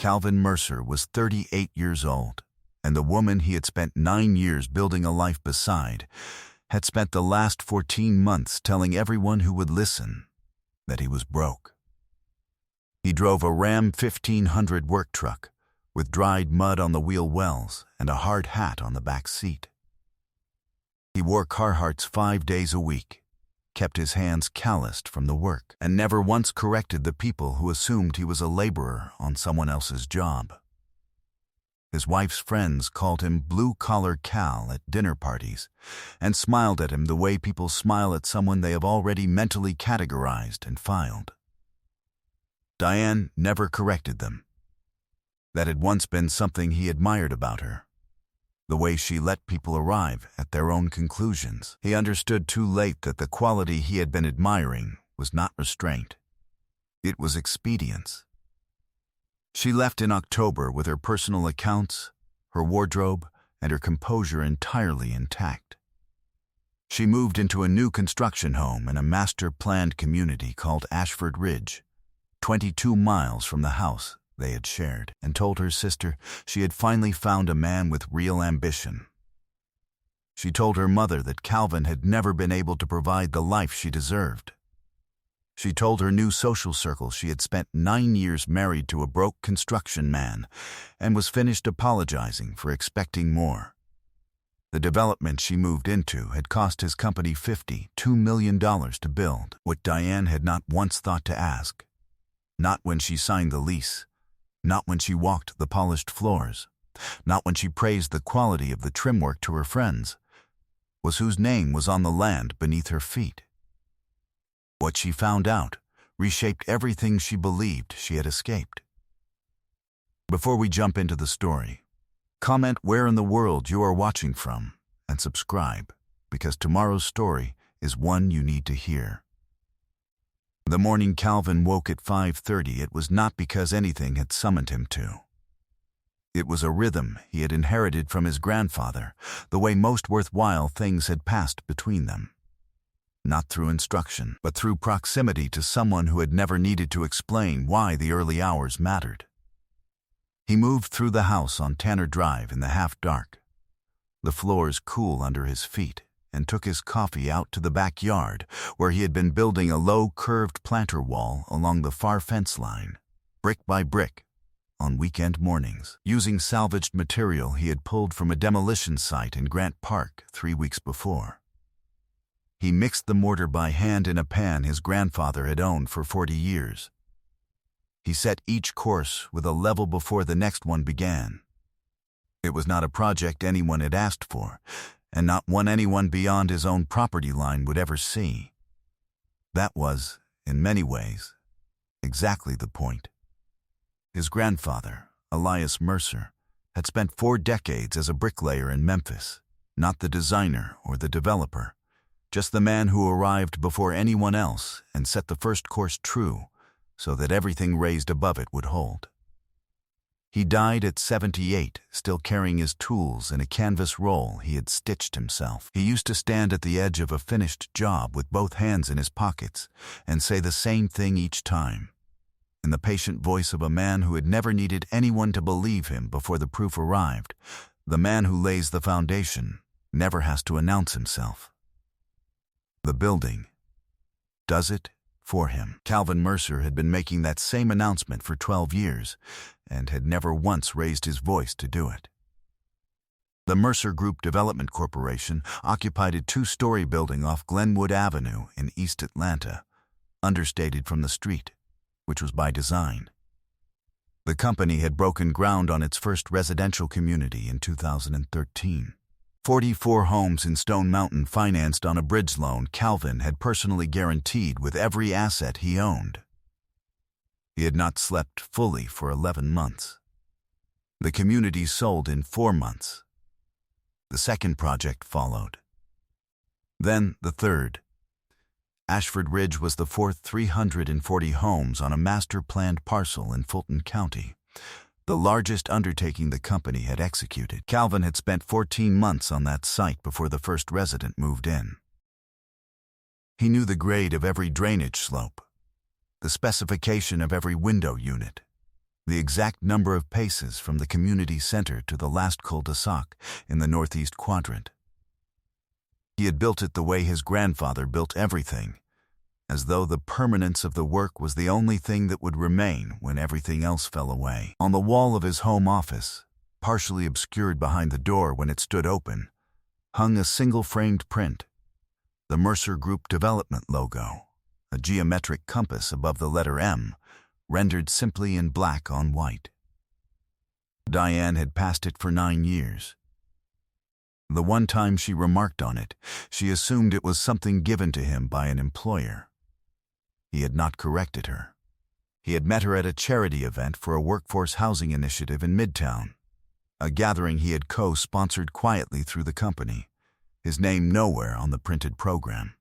Calvin Mercer was 38 years old, and the woman he had spent 9 years building a life beside had spent the last 14 months telling everyone who would listen that he was broke. He drove a Ram 1500 work truck with dried mud on the wheel wells and a hard hat on the back seat. He wore Carhartts 5 days a week, kept his hands calloused from the work, and never once corrected the people who assumed he was a laborer on someone else's job. His wife's friends called him Blue-Collar Cal at dinner parties and smiled at him the way people smile at someone they have already mentally categorized and filed. Diane never corrected them. That had once been something he admired about her, the way she let people arrive at their own conclusions. He understood too late that the quality he had been admiring was not restraint. It was expedience. She left in October with her personal accounts, her wardrobe, and her composure entirely intact. She moved into a new construction home in a master-planned community called Ashford Ridge, 22 miles from the house they had shared, and told her sister she had finally found a man with real ambition. She told her mother that Calvin had never been able to provide the life she deserved. She told her new social circle she had spent 9 years married to a broke construction man and was finished apologizing for expecting more. The development she moved into had cost his company $52 million to build, what Diane had not once thought to ask. Not when she signed the lease, not when she walked the polished floors, not when she praised the quality of the trim work to her friends, was whose name was on the land beneath her feet. What she found out reshaped everything she believed she had escaped. Before we jump into the story, comment where in the world you are watching from and subscribe, because tomorrow's story is one you need to hear. The morning Calvin woke at 5:30, it was not because anything had summoned him to. It was a rhythm he had inherited from his grandfather, the way most worthwhile things had passed between them. Not through instruction, but through proximity to someone who had never needed to explain why the early hours mattered. He moved through the house on Tanner Drive in the half-dark, the floors cool under his feet, and took his coffee out to the backyard where he had been building a low, curved planter wall along the far fence line, brick by brick, on weekend mornings, using salvaged material he had pulled from a demolition site in Grant Park 3 weeks before. He mixed the mortar by hand in a pan his grandfather had owned for 40 years. He set each course with a level before the next one began. It was not a project anyone had asked for, and not one anyone beyond his own property line would ever see. That was, in many ways, exactly the point. His grandfather, Elias Mercer, had spent 4 decades as a bricklayer in Memphis, not the designer or the developer, just the man who arrived before anyone else and set the first course true so that everything raised above it would hold. He died at 78, still carrying his tools in a canvas roll he had stitched himself. He used to stand at the edge of a finished job with both hands in his pockets and say the same thing each time, in the patient voice of a man who had never needed anyone to believe him before the proof arrived. The man who lays the foundation never has to announce himself. The building does it for him. Calvin Mercer had been making that same announcement for 12 years and had never once raised his voice to do it. The Mercer Group Development Corporation occupied a 2-story building off Glenwood Avenue in East Atlanta, understated from the street, which was by design. The company had broken ground on its first residential community in 2013. 44 homes in Stone Mountain financed on a bridge loan Calvin had personally guaranteed with every asset he owned. He had not slept fully for 11 months. The community sold in 4 months. The second project followed. Then the third. Ashford Ridge was the fourth 340 homes on a master-planned parcel in Fulton County, the largest undertaking the company had executed. Calvin had spent 14 months on that site before the first resident moved in. He knew the grade of every drainage slope, the specification of every window unit, the exact number of paces from the community center to the last cul-de-sac in the northeast quadrant. He had built it the way his grandfather built everything, as though the permanence of the work was the only thing that would remain when everything else fell away. On the wall of his home office, partially obscured behind the door when it stood open, hung a single-framed print, the Mercer Group Development logo, a geometric compass above the letter M, rendered simply in black on white. Diane had passed it for 9 years. The one time she remarked on it, she assumed it was something given to him by an employer. He had not corrected her. He had met her at a charity event for a workforce housing initiative in Midtown, a gathering he had co-sponsored quietly through the company, his name nowhere on the printed program.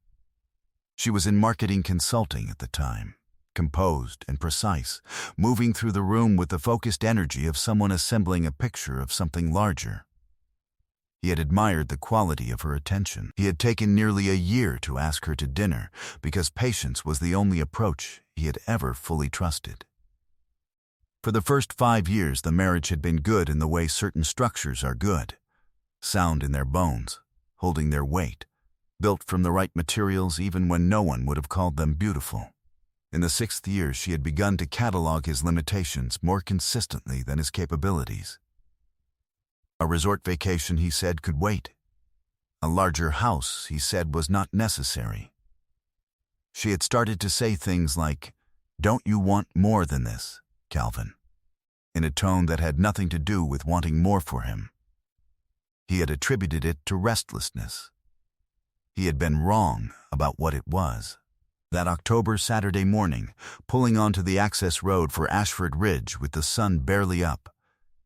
She was in marketing consulting at the time, composed and precise, moving through the room with the focused energy of someone assembling a picture of something larger. He had admired the quality of her attention. He had taken nearly a year to ask her to dinner because patience was the only approach he had ever fully trusted. For the first 5 years, the marriage had been good in the way certain structures are good, sound in their bones, holding their weight, built from the right materials even when no one would have called them beautiful. In the 6th year, she had begun to catalog his limitations more consistently than his capabilities. A resort vacation, he said, could wait. A larger house, he said, was not necessary. She had started to say things like, "Don't you want more than this, Calvin?" in a tone that had nothing to do with wanting more for him. He had attributed it to restlessness. He had been wrong about what it was. That October Saturday morning, pulling onto the access road for Ashford Ridge with the sun barely up,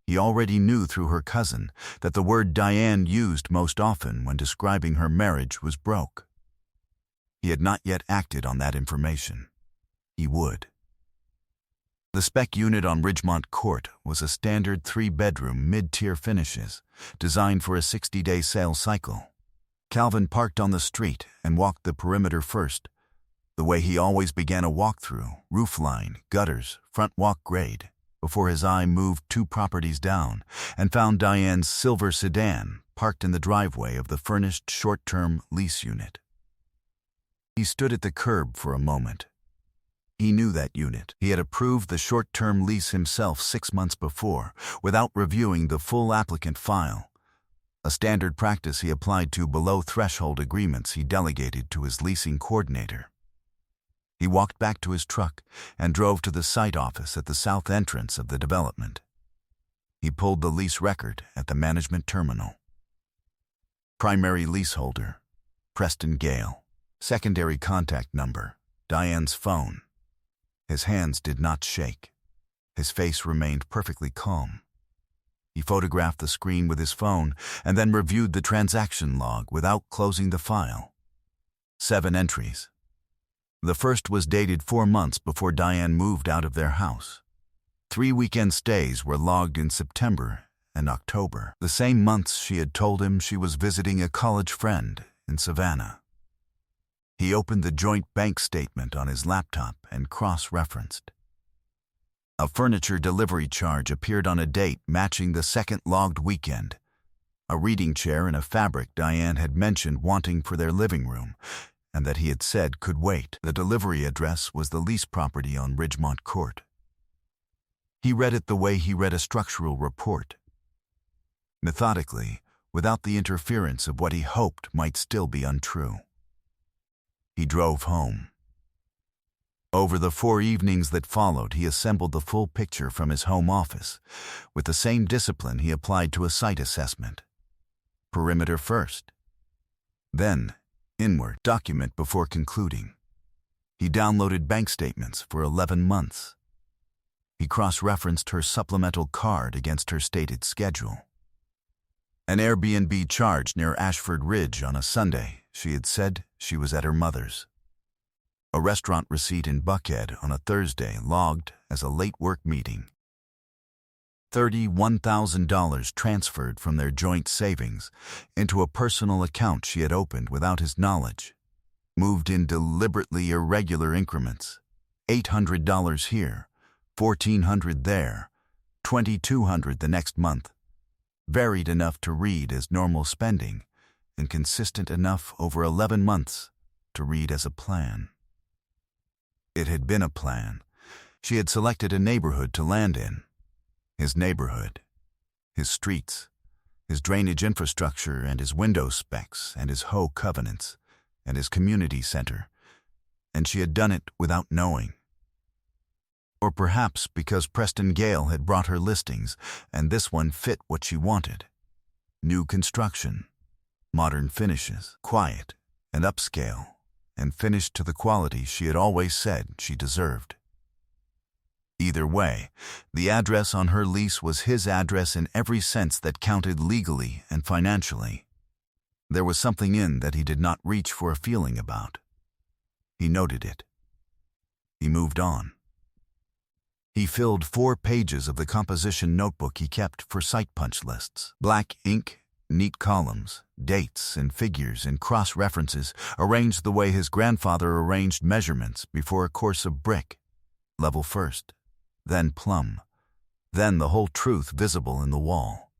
he already knew through her cousin that the word Diane used most often when describing her marriage was broke. He had not yet acted on that information. He would. The spec unit on Ridgemont Court was a standard 3-bedroom mid-tier finishes, designed for a 60-day sales cycle. Calvin parked on the street and walked the perimeter first, the way he always began a walkthrough, roofline, gutters, front walk grade, before his eye moved 2 properties down and found Diane's silver sedan parked in the driveway of the furnished short-term lease unit. He stood at the curb for a moment. He knew that unit. He had approved the short-term lease himself 6 months before, without reviewing the full applicant file, a standard practice he applied to below-threshold agreements he delegated to his leasing coordinator. He walked back to his truck and drove to the site office at the south entrance of the development. He pulled the lease record at the management terminal. Primary leaseholder, Preston Gale. Secondary contact number, Diane's phone. His hands did not shake. His face remained perfectly calm. He photographed the screen with his phone and then reviewed the transaction log without closing the file. 7 entries. The first was dated 4 months before Diane moved out of their house. 3 weekend stays were logged in September and October, the same months she had told him she was visiting a college friend in Savannah. He opened the joint bank statement on his laptop and cross-referenced. A furniture delivery charge appeared on a date matching the second logged weekend. A reading chair and a fabric Diane had mentioned wanting for their living room, and that he had said could wait. The delivery address was the lease property on Ridgemont Court. He read it the way he read a structural report. Methodically, without the interference of what he hoped might still be untrue. He drove home. Over the 4 evenings that followed, he assembled the full picture from his home office, with the same discipline he applied to a site assessment. Perimeter first. Then, inward, document before concluding. He downloaded bank statements for 11 months. He cross-referenced her supplemental card against her stated schedule. An Airbnb charge near Ashford Ridge on a Sunday. She had said she was at her mother's. A restaurant receipt in Buckhead on a Thursday logged as a late work meeting. $31,000 transferred from their joint savings into a personal account she had opened without his knowledge, moved in deliberately irregular increments. $800 here, $1,400 there, $2,200 the next month. Varied enough to read as normal spending, and consistent enough over 11 months to read as a plan. It had been a plan. She had selected a neighborhood to land in. His neighborhood, his streets, his drainage infrastructure and his window specs and his hoe covenants and his community center, and she had done it without knowing. Or perhaps because Preston Gale had brought her listings and this one fit what she wanted. New construction, modern finishes, quiet and upscale, and finished to the quality she had always said she deserved. Either way, the address on her lease was his address in every sense that counted legally and financially. There was something in that he did not reach for a feeling about. He noted it. He moved on. He filled 4 pages of the composition notebook he kept for site punch lists. Black ink, neat columns, dates and figures and cross-references arranged the way his grandfather arranged measurements before a course of brick. Level first, then plumb, then the whole truth visible in the wall.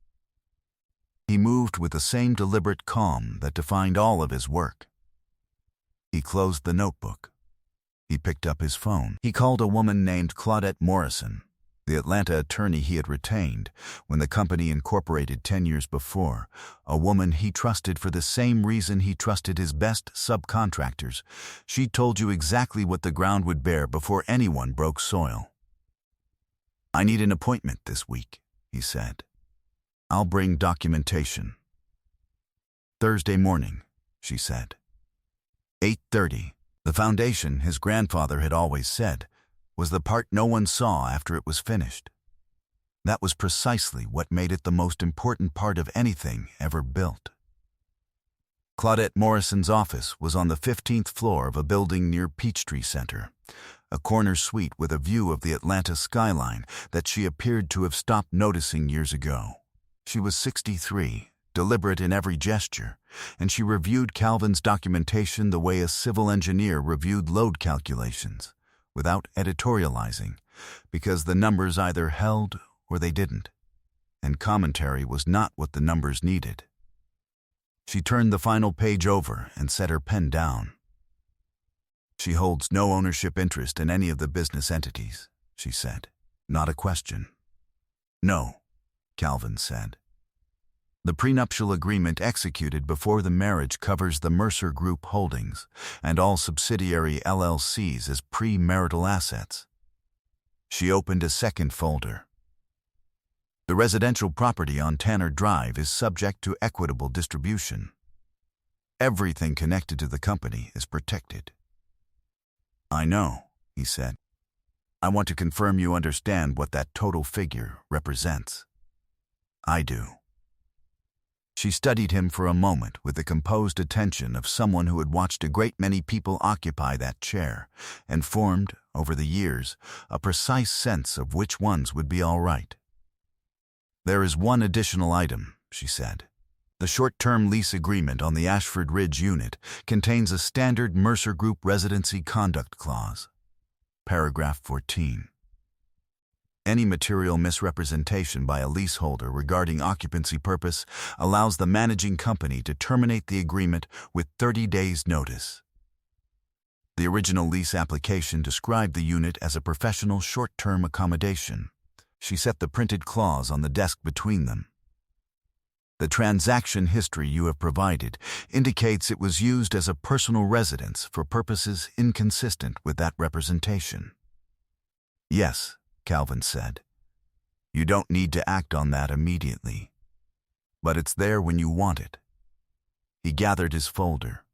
He moved with the same deliberate calm that defined all of his work. He closed the notebook. He picked up his phone. He called a woman named Claudette Morrison, the Atlanta attorney he had retained when the company incorporated 10 years before, a woman he trusted for the same reason he trusted his best subcontractors. She told you exactly what the ground would bear before anyone broke soil. "I need an appointment this week," he said. "I'll bring documentation." "Thursday morning," she said. 8:30. The foundation, his grandfather had always said, was the part no one saw after it was finished. That was precisely what made it the most important part of anything ever built. Claudette Morrison's office was on the 15th floor of a building near Peachtree Center, a corner suite with a view of the Atlanta skyline that she appeared to have stopped noticing years ago. She was 63, deliberate in every gesture, and she reviewed Calvin's documentation the way a civil engineer reviewed load calculations, without editorializing, because the numbers either held or they didn't, and commentary was not what the numbers needed. She turned the final page over and set her pen down. "She holds no ownership interest in any of the business entities," she said. "Not a question." "No," Calvin said. "The prenuptial agreement executed before the marriage covers the Mercer Group holdings and all subsidiary LLCs as pre-marital assets." She opened a second folder. "The residential property on Tanner Drive is subject to equitable distribution. Everything connected to the company is protected." "I know," he said. "I want to confirm you understand what that total figure represents." "I do." She studied him for a moment with the composed attention of someone who had watched a great many people occupy that chair and formed, over the years, a precise sense of which ones would be all right. "There is one additional item," she said. "The short-term lease agreement on the Ashford Ridge unit contains a standard Mercer Group residency conduct clause. Paragraph 14. Any material misrepresentation by a leaseholder regarding occupancy purpose allows the managing company to terminate the agreement with 30 days' notice." The original lease application described the unit as a professional short-term accommodation. She set the printed clause on the desk between them. "The transaction history you have provided indicates it was used as a personal residence for purposes inconsistent with that representation." "Yes," Calvin said. "You don't need to act on that immediately. But it's there when you want it." He gathered his folder.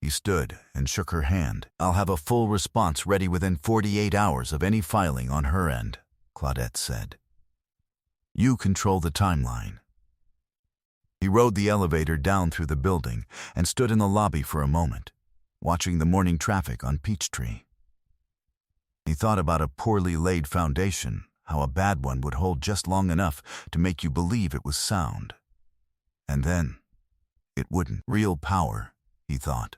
He stood and shook her hand. "I'll have a full response ready within 48 hours of any filing on her end," Claudette said. "You control the timeline." He rode the elevator down through the building and stood in the lobby for a moment, watching the morning traffic on Peachtree. He thought about a poorly laid foundation, how a bad one would hold just long enough to make you believe it was sound. And then, it wouldn't. Real power, he thought,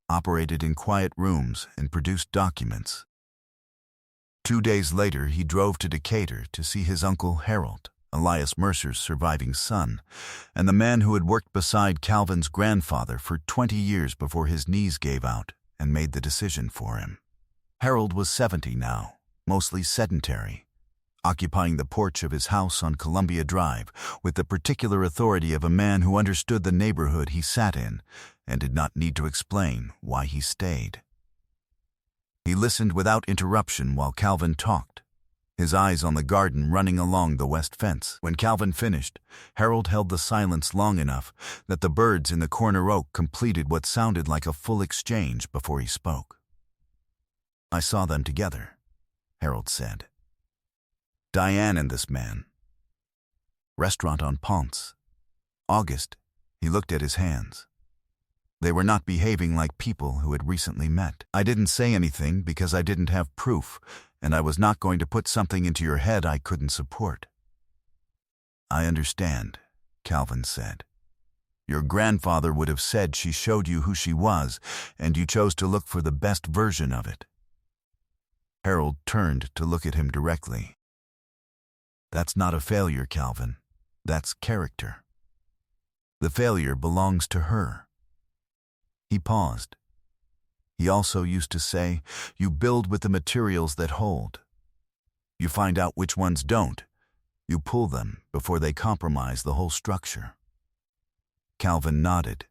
operated in quiet rooms and produced documents. 2 days later, he drove to Decatur to see his uncle Harold, Elias Mercer's surviving son, and the man who had worked beside Calvin's grandfather for 20 years before his knees gave out and made the decision for him. Harold was 70 now, mostly sedentary, occupying the porch of his house on Columbia Drive with the particular authority of a man who understood the neighborhood he sat in and did not need to explain why he stayed. He listened without interruption while Calvin talked, his eyes on the garden running along the west fence. When Calvin finished, Harold held the silence long enough that the birds in the corner oak completed what sounded like a full exchange before he spoke. "I saw them together," Harold said. "Diane and this man. Restaurant on Ponce. August." He looked at his hands. They were not behaving like people who had recently met. "I didn't say anything because I didn't have proof, and I was not going to put something into your head I couldn't support." "I understand," Calvin said. "Your grandfather would have said she showed you who she was, and you chose to look for the best version of it." Harold turned to look at him directly. "That's not a failure, Calvin. That's character. The failure belongs to her." He paused. He also used to say, "You build with the materials that hold. You find out which ones don't. You pull them before they compromise the whole structure." Calvin nodded.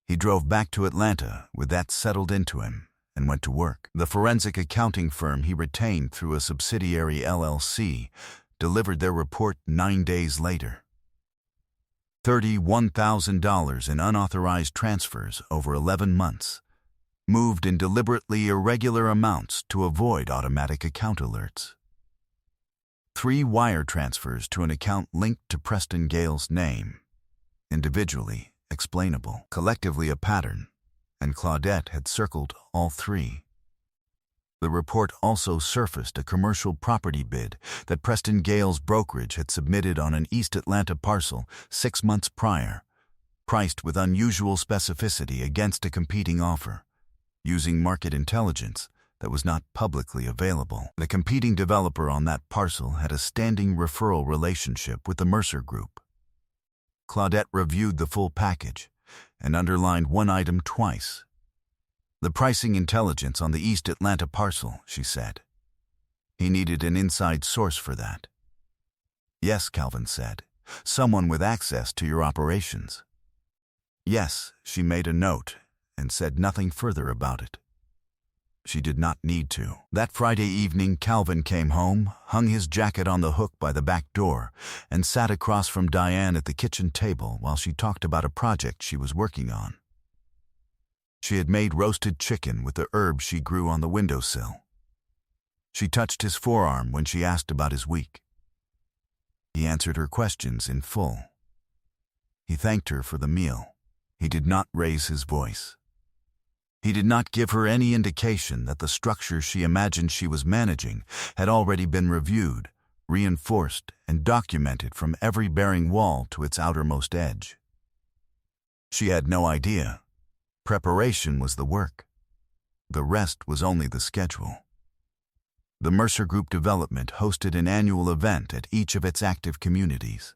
He drove back to Atlanta with that settled into him and went to work. The forensic accounting firm he retained through a subsidiary LLC delivered their report 9 days later. $31,000 in unauthorized transfers over 11 months, moved in deliberately irregular amounts to avoid automatic account alerts. 3 wire transfers to an account linked to Preston Gale's name, individually explainable, collectively a pattern, and Claudette had circled all 3. The report also surfaced a commercial property bid that Preston Gale's brokerage had submitted on an East Atlanta parcel 6 months prior, priced with unusual specificity against a competing offer, using market intelligence that was not publicly available. The competing developer on that parcel had a standing referral relationship with the Mercer Group. Claudette reviewed the full package and underlined one item twice. "The pricing intelligence on the East Atlanta parcel," she said. He needed an inside source for that. "Yes," Calvin said. "Someone with access to your operations." "Yes," she made a note and said nothing further about it. She did not need to. That Friday evening, Calvin came home, hung his jacket on the hook by the back door, and sat across from Diane at the kitchen table while she talked about a project she was working on. She had made roasted chicken with the herbs she grew on the windowsill. She touched his forearm when she asked about his week. He answered her questions in full. He thanked her for the meal. He did not raise his voice. He did not give her any indication that the structure she imagined she was managing had already been reviewed, reinforced, and documented from every bearing wall to its outermost edge. She had no idea. Preparation was the work. The rest was only the schedule. The Mercer Group Development hosted an annual event at each of its active communities.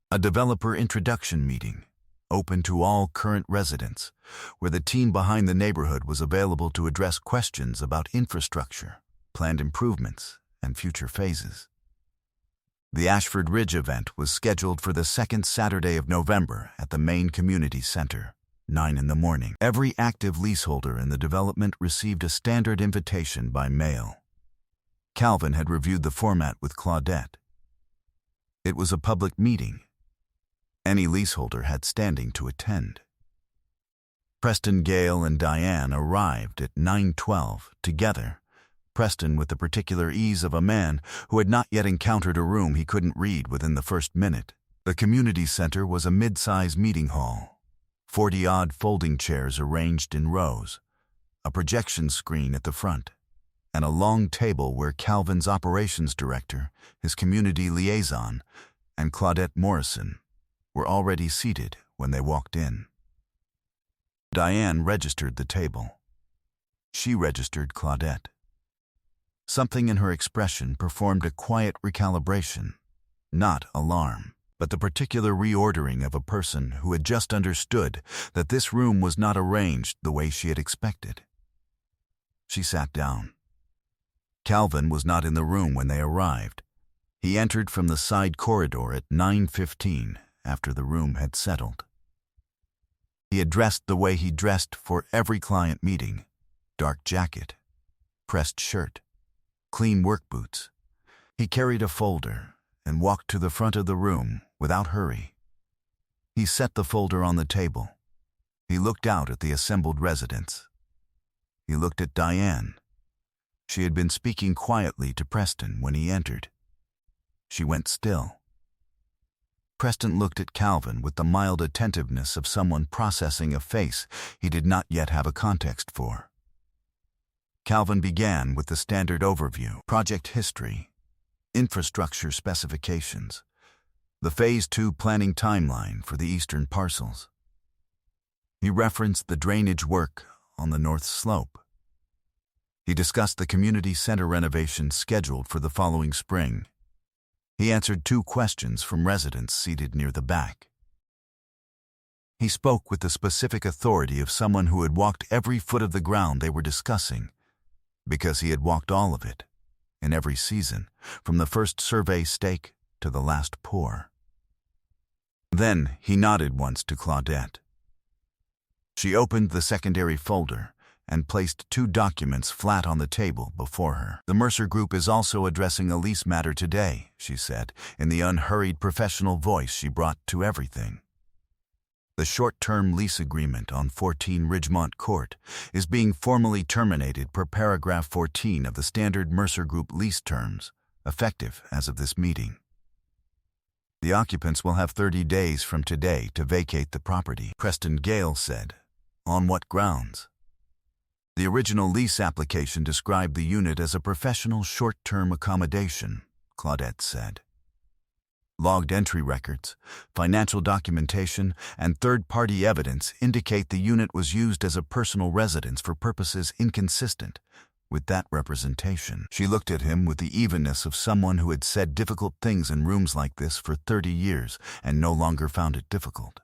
A developer introduction meeting, open to all current residents, where the team behind the neighborhood was available to address questions about infrastructure, planned improvements, and future phases. The Ashford Ridge event was scheduled for the second Saturday of November at the main community center, 9 in the morning. Every active leaseholder in the development received a standard invitation by mail. Calvin had reviewed the format with Claudette. It was a public meeting. Any leaseholder had standing to attend. Preston Gale and Diane arrived at 9:12 together, Preston with the particular ease of a man who had not yet encountered a room he couldn't read within the first minute. The community center was a mid-size meeting hall, 40-odd folding chairs arranged in rows, a projection screen at the front, and a long table where Calvin's operations director, his community liaison, and Claudette Morrison were already seated when they walked in. Diane registered the table. She registered Claudette. Something in her expression performed a quiet recalibration, not alarm, but the particular reordering of a person who had just understood that this room was not arranged the way she had expected. She sat down. Calvin was not in the room when they arrived. He entered from the side corridor at 9:15 after the room had settled. He had dressed the way he dressed for every client meeting: dark jacket, pressed shirt, clean work boots. He carried a folder and walked to the front of the room without hurry. He set the folder on the table. He looked out at the assembled residents. He looked at Diane. She had been speaking quietly to Preston when he entered. She went still. Preston looked at Calvin with the mild attentiveness of someone processing a face he did not yet have a context for. Calvin began with the standard overview: project history, infrastructure specifications, the Phase 2 planning timeline for the eastern parcels. He referenced the drainage work on the north slope. He discussed the community center renovation scheduled for the following spring. He answered 2 questions from residents seated near the back. He spoke with the specific authority of someone who had walked every foot of the ground they were discussing, because he had walked all of it, in every season, from the first survey stake to the last pour. Then he nodded once to Claudette. She opened the secondary folder and placed 2 documents flat on the table before her. "The Mercer Group is also addressing a lease matter today," she said, in the unhurried professional voice she brought to everything. "The short-term lease agreement on 14 Ridgemont Court is being formally terminated per paragraph 14 of the standard Mercer Group lease terms, effective as of this meeting. The occupants will have 30 days from today to vacate the property," Preston Gale said. "On what grounds?" "The original lease application described the unit as a professional short-term accommodation," Claudette said. "Logged entry records, financial documentation, and third-party evidence indicate the unit was used as a personal residence for purposes inconsistent with that representation." She looked at him with the evenness of someone who had said difficult things in rooms like this for 30 years and no longer found it difficult.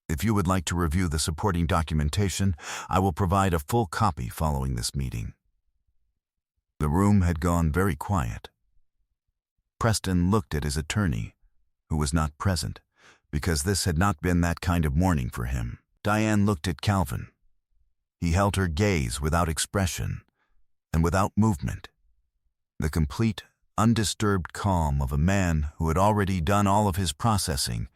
"If you would like to review the supporting documentation, I will provide a full copy following this meeting." The room had gone very quiet. Preston looked at his attorney, who was not present, because this had not been that kind of morning for him. Diane looked at Calvin. He held her gaze without expression and without movement. The complete, undisturbed calm of a man who had already done all of his processing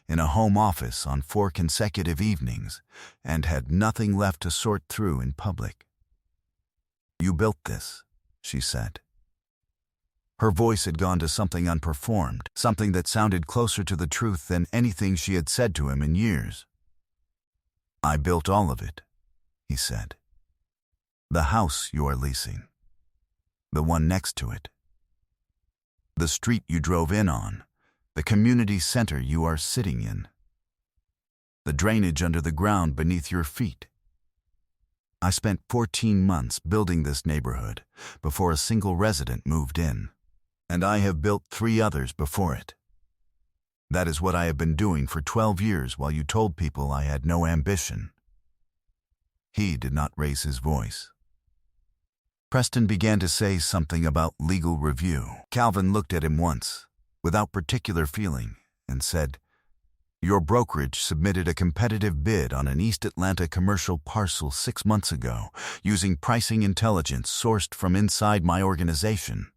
in a home office on 4 consecutive evenings and had nothing left to sort through in public. "You built this," she said. Her voice had gone to something unperformed, something that sounded closer to the truth than anything she had said to him in years. "I built all of it," he said. "The house you are leasing, the one next to it, the street you drove in on, the community center you are sitting in, the drainage under the ground beneath your feet. I spent 14 months building this neighborhood before a single resident moved in, and I have built 3 others before it. That is what I have been doing for 12 years while you told people I had no ambition." He did not raise his voice. Preston began to say something about legal review. Calvin looked at him once, without particular feeling, and said, "Your brokerage submitted a competitive bid on an East Atlanta commercial parcel 6 months ago, using pricing intelligence sourced from inside my organization.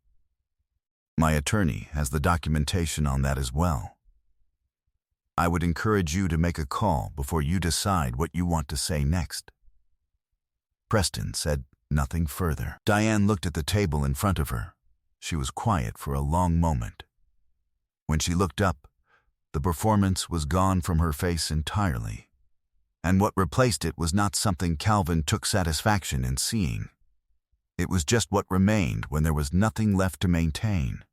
My attorney has the documentation on that as well. I would encourage you to make a call before you decide what you want to say next." Preston said nothing further. Diane looked at the table in front of her. She was quiet for a long moment. When she looked up, the performance was gone from her face entirely, and what replaced it was not something Calvin took satisfaction in seeing. It was just what remained when there was nothing left to maintain.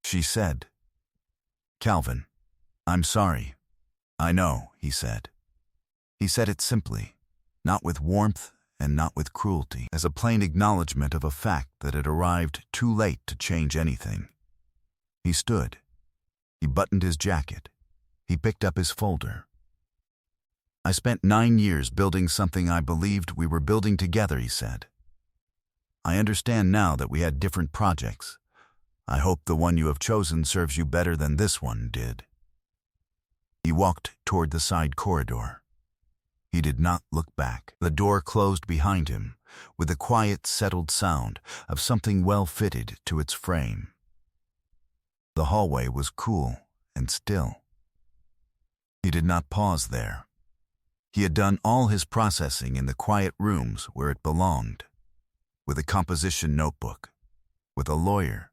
She said, "Calvin, I'm sorry." "I know," he said. He said it simply, not with warmth and not with cruelty, as a plain acknowledgement of a fact that had arrived too late to change anything. He stood. He buttoned his jacket. He picked up his folder. "I spent 9 years building something I believed we were building together," he said. "I understand now that we had different projects. I hope the one you have chosen serves you better than this one did." He walked toward the side corridor. He did not look back. The door closed behind him, with the quiet, settled sound of something well fitted to its frame. The hallway was cool and still. He did not pause there. He had done all his processing in the quiet rooms where it belonged, with a composition notebook, with a lawyer,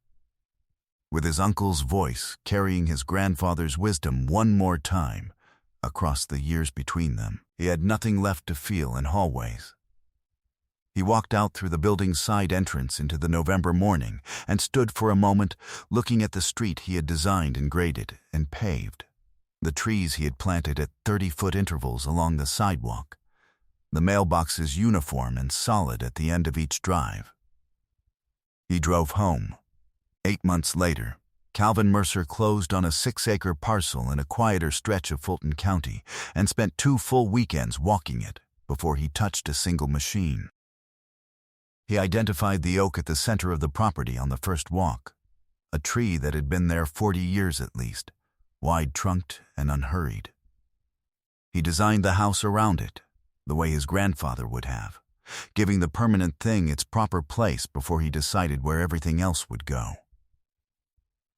with his uncle's voice carrying his grandfather's wisdom one more time across the years between them. He had nothing left to feel in hallways. He walked out through the building's side entrance into the November morning and stood for a moment looking at the street he had designed and graded and paved, the trees he had planted at 30-foot intervals along the sidewalk, the mailboxes uniform and solid at the end of each drive. He drove home. 8 months later, Calvin Mercer closed on a 6-acre parcel in a quieter stretch of Fulton County and spent 2 full weekends walking it before he touched a single machine. He identified the oak at the center of the property on the first walk, a tree that had been there 40 years at least, wide-trunked and unhurried. He designed the house around it, the way his grandfather would have, giving the permanent thing its proper place before he decided where everything else would go.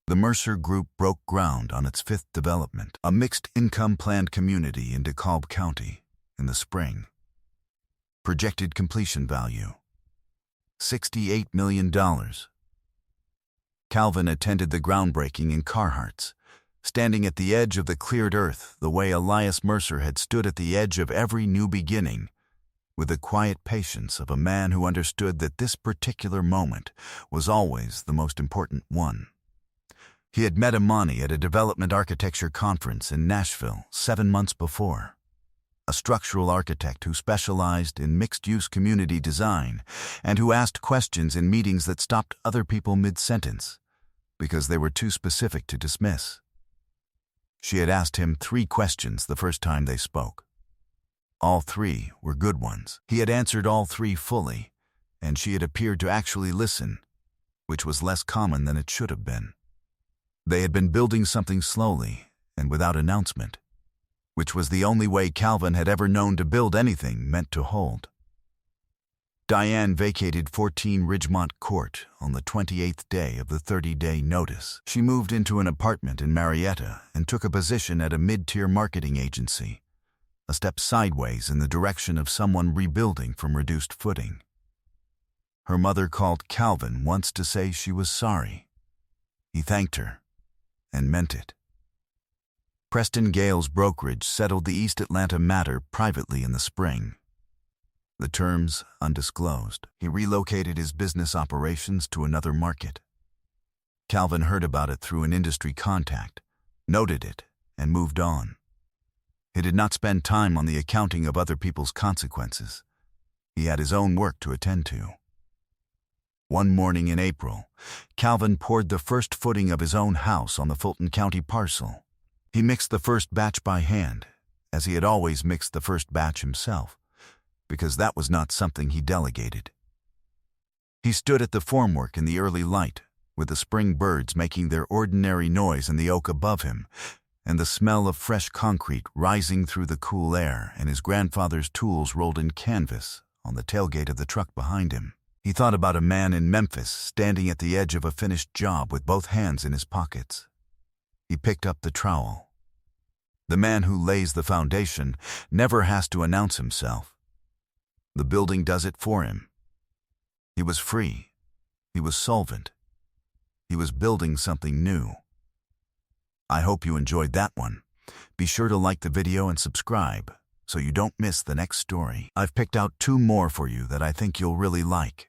The Mercer Group broke ground on its 5th development, a mixed-income planned community in DeKalb County, in the spring. Projected completion value: $68 million. Calvin attended the groundbreaking in Carhartts, standing at the edge of the cleared earth the way Elias Mercer had stood at the edge of every new beginning, with the quiet patience of a man who understood that this particular moment was always the most important one. He had met Imani at a development architecture conference in Nashville 7 months before, a structural architect who specialized in mixed-use community design and who asked questions in meetings that stopped other people mid-sentence because they were too specific to dismiss. She had asked him 3 questions the first time they spoke. All 3 were good ones. He had answered all 3 fully, and she had appeared to actually listen, which was less common than it should have been. They had been building something slowly and without announcement, which was the only way Calvin had ever known to build anything meant to hold. Diane vacated 14 Ridgemont Court on the 28th day of the 30-day notice. She moved into an apartment in Marietta and took a position at a mid-tier marketing agency, a step sideways in the direction of someone rebuilding from reduced footing. Her mother called Calvin once to say she was sorry. He thanked her and meant it. Preston Gale's brokerage settled the East Atlanta matter privately in the spring. The terms undisclosed. He relocated his business operations to another market. Calvin heard about it through an industry contact, noted it, and moved on. He did not spend time on the accounting of other people's consequences. He had his own work to attend to. One morning in April, Calvin poured the first footing of his own house on the Fulton County parcel. He mixed the first batch by hand, as he had always mixed the first batch himself, because that was not something he delegated. He stood at the formwork in the early light, with the spring birds making their ordinary noise in the oak above him, and the smell of fresh concrete rising through the cool air, and his grandfather's tools rolled in canvas on the tailgate of the truck behind him. He thought about a man in Memphis standing at the edge of a finished job with both hands in his pockets. He picked up the trowel. The man who lays the foundation never has to announce himself. The building does it for him. He was free. He was solvent. He was building something new. I hope you enjoyed that one. Be sure to like the video and subscribe so you don't miss the next story. I've picked out 2 more for you that I think you'll really like.